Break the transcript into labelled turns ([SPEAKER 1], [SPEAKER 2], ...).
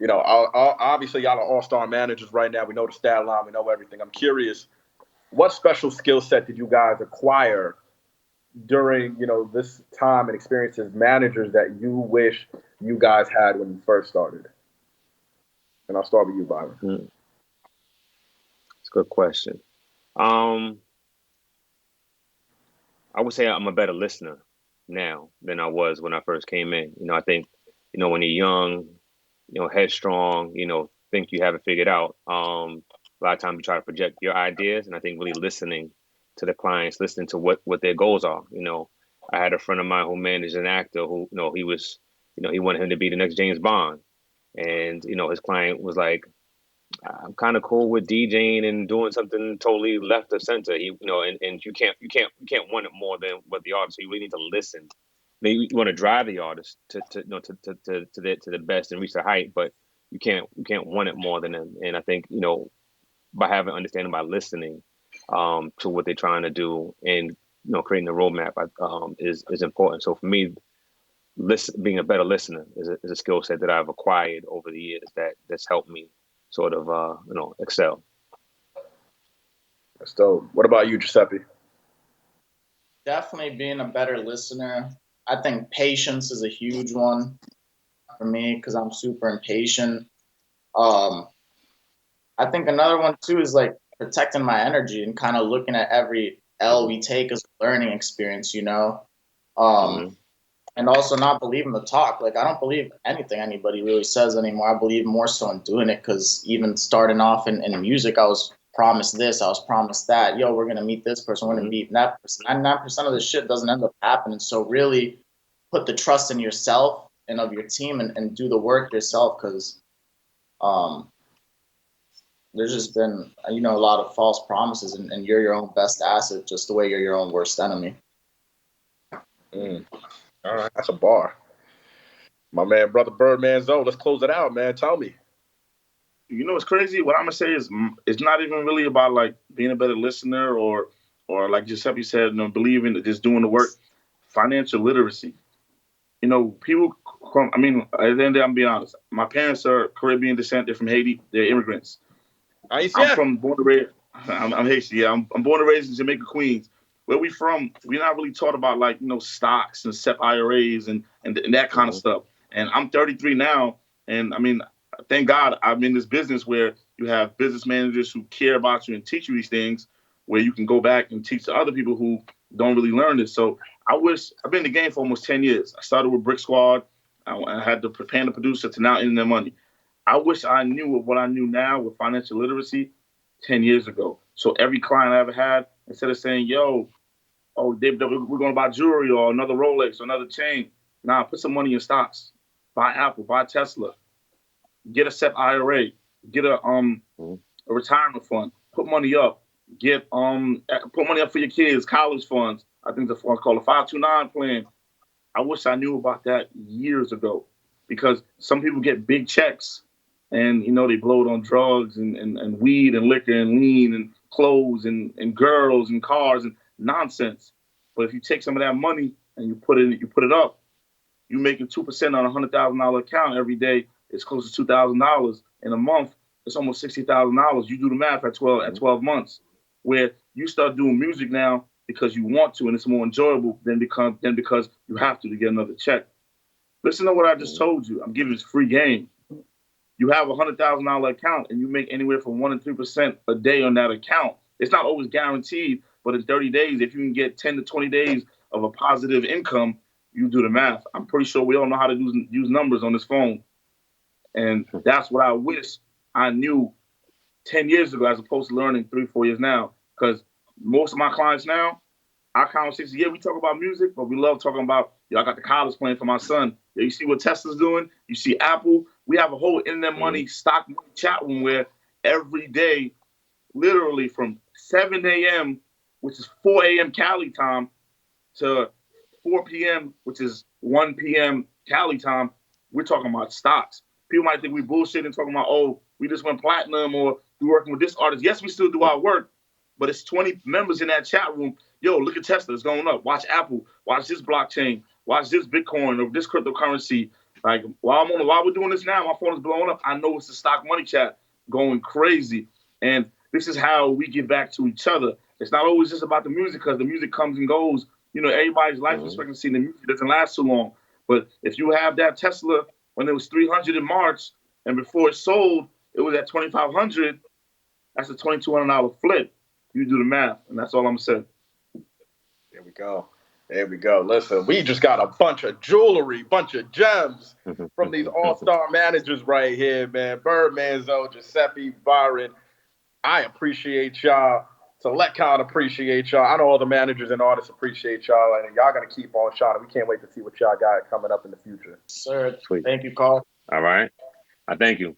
[SPEAKER 1] Obviously y'all are all-star managers right now. We know the stat line, we know everything. I'm curious, what special skill set did you guys acquire during, this time and experience as managers that you wish you guys had when you first started? And I'll start with you, Byron.
[SPEAKER 2] It's a good question. I would say I'm a better listener now than I was when I first came in. I think, when you're young, headstrong, think you have it figured out. A lot of times you try to project your ideas, and I think really listening to the clients, listening to what their goals are. I had a friend of mine who managed an actor who, he was, he wanted him to be the next James Bond, and his client was like, I'm kind of cool with DJing and doing something totally left of center. And you can't want it more than what the artist. So you really need to listen. Maybe you want to drive the artist to the best and reach the height, but you can't want it more than them. And I think by having understanding, by listening to what they're trying to do, and creating a roadmap is important. So for me, being a better listener is a skill set that I've acquired over the years that's helped me sort of excel.
[SPEAKER 1] That's dope. What about you, Giuseppe?
[SPEAKER 3] Definitely being a better listener. I think patience is a huge one for me because I'm super impatient. Um, I think another one too is like protecting my energy and kind of looking at every L we take as a learning experience. Um,
[SPEAKER 2] Hmm.
[SPEAKER 3] and also not believing the talk. Like I don't believe anything anybody really says anymore. I believe more so in doing it because even starting off in music, I was promised this, I was promised that. Yo, we're gonna meet this person, we're gonna
[SPEAKER 2] Hmm.
[SPEAKER 3] meet that person. 99% of the shit doesn't end up happening. So really put the trust in yourself and of your team and do the work yourself because um, there's just been a lot of false promises and you're your own best asset just the way you're your own worst enemy.
[SPEAKER 1] Mm. All right, that's a bar. My man, brother Birdman Zoe, let's close it out, man. Tell me.
[SPEAKER 4] What's crazy? What I'm gonna say is it's not even really about like being a better listener or like Giuseppe said, believing that just doing the work. Financial literacy. People come. I mean, at the end of the day, I'm being honest. My parents are Caribbean descent. They're from Haiti. They're immigrants. I'm
[SPEAKER 1] Haitian.
[SPEAKER 4] from born and raised. I'm Haitian. Yeah, I'm born and raised in Jamaica, Queens. Where we from? We're not really taught about like stocks and SEP IRAs and that kind of
[SPEAKER 2] Hmm.
[SPEAKER 4] stuff. And I'm 33 now, and I mean, thank God I'm in this business where you have business managers who care about you and teach you these things, where you can go back and teach to other people who don't really learn this. So I wish I've been in the game for almost 10 years. I started with Brick Squad. I had the paying the producer to now in their money. I wish I knew what I knew now with financial literacy 10 years ago. So every client I ever had, instead of saying, yo, oh, we're going to buy jewelry or another Rolex or another chain, nah, put some money in stocks. Buy Apple, buy Tesla, get a SEP IRA, get a retirement fund, put money up, put money up for your kids, college funds. I think the fund's called a 529 plan. I wish I knew about that years ago because some people get big checks and they blow it on drugs and weed and liquor and lean and clothes and girls and cars and nonsense. But if you take some of that money and you put it up, you making 2% on $100,000 account every day. It's close to $2,000 in a month. It's almost $60,000. You do the math at 12 months, where you start doing music now because you want to and it's more enjoyable than because you have to get another check. Listen to what I just told you. I'm giving you free game. You have $100,000 account and you make anywhere from 1 to 3% a day on that account. It's not always guaranteed, but in 30 days, if you can get 10 to 20 days of a positive income, you do the math. I'm pretty sure we all know how to use numbers on this phone. And that's what I wish I knew 10 years ago as opposed to learning 3, 4 years now. Because most of my clients now, our conversations, yeah, we talk about music, but we love talking about, I got the college plan for my son. Yeah, you see what Tesla's doing? You see Apple? We have a whole in their
[SPEAKER 2] Hmm.
[SPEAKER 4] money stock money chat room where every day, literally from 7 a.m., which is 4 a.m. Cali time, to 4 p.m., which is 1 p.m. Cali time, we're talking about stocks. People might think we bullshit and talking about, oh, we just went platinum or we're working with this artist. Yes, we still do our work, but it's 20 members in that chat room. Yo, look at Tesla, it's going up. Watch Apple, watch this blockchain, watch this Bitcoin or this cryptocurrency. Like while we're doing this now, my phone is blowing up. I know it's the stock money chat going crazy, and this is how we get back to each other. It's not always just about the music because the music comes and goes. You know, everybody's life expectancy in the music doesn't last too long. But if you have that Tesla when it was 300 in March, and before it sold, it was at 2,500. That's a $2,200 flip. You do the math, and that's all I'm saying.
[SPEAKER 1] There we go. There we go. Listen, we just got a bunch of jewelry, bunch of gems from these all-star managers right here, man. Birdman Zoe, Giuseppe, Byron. I appreciate y'all. SelectCon appreciate y'all. I know all the managers and artists appreciate y'all, and y'all gonna keep on shining. We can't wait to see what y'all got coming up in the future.
[SPEAKER 3] Sir,
[SPEAKER 2] Sweet.
[SPEAKER 3] thank you, Carl.
[SPEAKER 2] All right. I thank you.